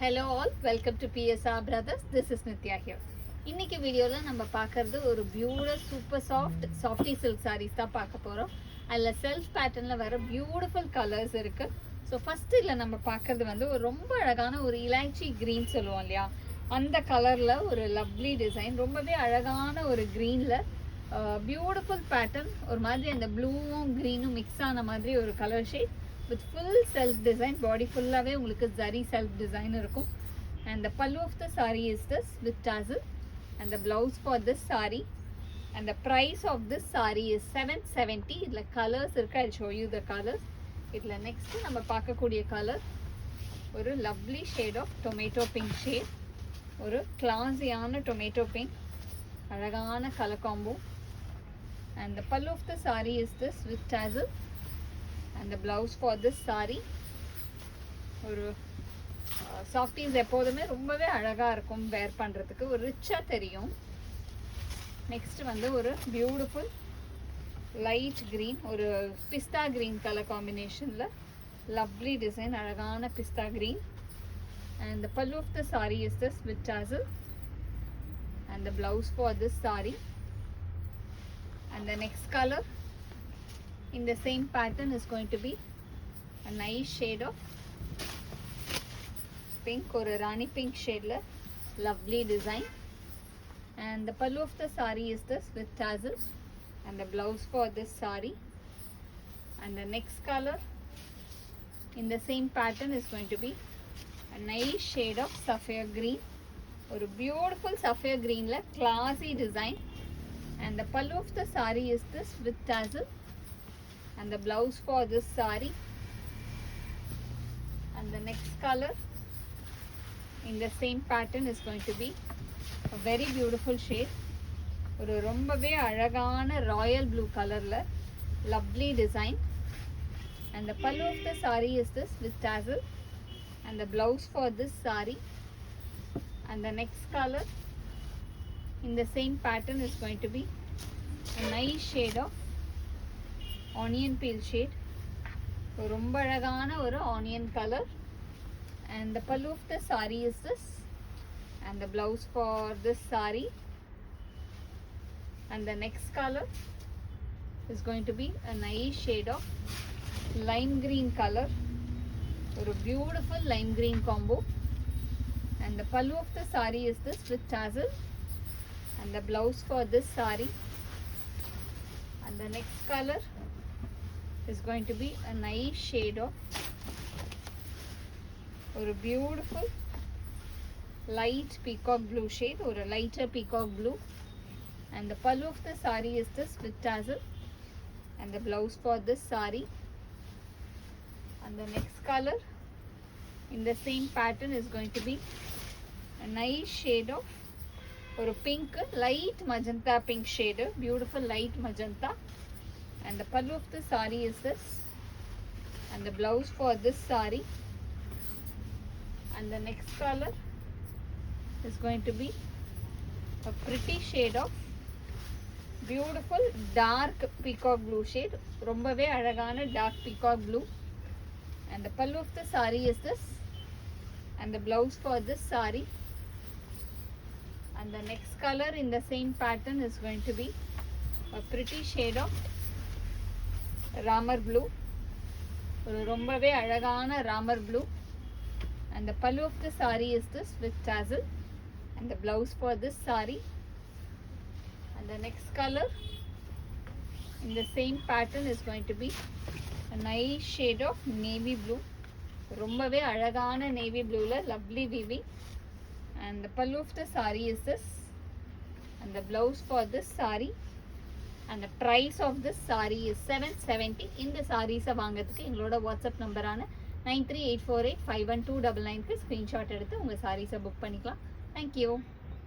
Hello all, welcome to PSR Brothers. This is Nitya here. இன்னைக்கு வீடியோல நம்ம பார்க்கிறது ஒரு beautiful super softy silk sarees தான் பார்க்க போறோம். அதுல செல்ஃப் பேட்டர்ன்ல வர பியூட்டிஃபுல் கலர்ஸ் இருக்கு. ஸோ ஃபர்ஸ்ட் இதுல நம்ம பார்க்கிறது வந்து ஒரு ரொம்ப அழகான ஒரு இலாய்ச்சி கிரீன் சொல்லுவோம் இல்லையா, அந்த கலர்ல ஒரு லவ்லி டிசைன், ரொம்பவே அழகான ஒரு கிரீன்ல பியூட்டிஃபுல் பேட்டர்ன், ஒரு மாதிரி அந்த ப்ளூவும் க்ரீனும் மிக்ஸ் ஆன மாதிரி ஒரு colour shade with full self design. Body full-ஆவே உங்களுக்கு zari self design இருக்கும். And the pallu of the saree is this with tassel, and the blouse for this saree, and the price of this saree is 770. இதுல colors இருக்கு, I'll show you the colors. இதுல next நம்ம பார்க்கக்கூடிய color ஒரு lovely shade of tomato pink shade, ஒரு classy-ஆன tomato pink, அழகான color combo. And the pallu of the saree is this with tassel, and the blouse for this saree ஒரு சாஃப்டீஸ் எப்போதுமே ரொம்பவே அழகா இருக்கும், வேர் பண்றதுக்கு ஒரு ரிச்சா தெரியும். நெக்ஸ்ட் வந்து ஒரு பியூட்டிஃபுல் லைட் கிரீன், ஒரு பிஸ்தா கிரீன் கலர் காம்பினேஷன்ல லவ்லி டிசைன், அழகான பிஸ்தா green. and the pallu of the saree is this with tassel, and the blouse for this saree. And the next color in the same pattern is going to be a nice shade of pink, or a rani pink shade la lovely design. And the pallu of the saree is this with tassels, and the blouse for this saree. And the next color in the same pattern is going to be a nice shade of sapphire green, or a beautiful sapphire green la classy design. And the pallu of the saree is this with tassel, and the blouse for this saree. And the next color in the same pattern is going to be a very beautiful shade, ஒரு ரொம்பவே அழகான Royal blue கலர்ல lovely design. And the pallu of the saree is this with tassel, and the blouse for this saree. And the next color in the same pattern is going to be a nice shade of onion peel shade, ரொம்ப அழகான ஒரு onion color. And the pallu of the saree is this, and the blouse for this saree. And the next color is going to be a nice shade of lime green color, ஒரு beautiful lime green combo. And the pallu of the saree is this with tassel, and the blouse for this saree. And the next color is going to be a nice shade of or a beautiful light peacock blue shade, or a lighter peacock blue. And the pallu of the saree is this with tassel, and the blouse for this saree. And the next color in the same pattern is going to be a nice shade of or a pink, light magenta pink shade, beautiful light magenta. And the pallu of the saree is this, and the blouse for this saree. And the next color is going to be a pretty shade of beautiful dark peacock blue shade, ரொம்பவே அழகான dark peacock blue. And the pallu of the saree is this, and the blouse for this saree. And the next color in the same pattern is going to be a pretty shade of ramar blue, ஒரு ரொம்பவே அழகான ramar blue. And the pallu of the saree is this with tassel, and the blouse for this saree. And the next color in the same pattern is going to be a nice shade of navy blue, ரொம்பவே அழகான navy blue la lovely weaving. And the pallu of the saree is this, and the blouse for this saree. And the price of this saree is 770. இந்த sarees வாங்குறதுக்கு எங்களோட WhatsApp நம்பரான 9384851299க்கு screenshot எடுத்து உங்க sarees book பண்ணிக்கலாம். Thank you.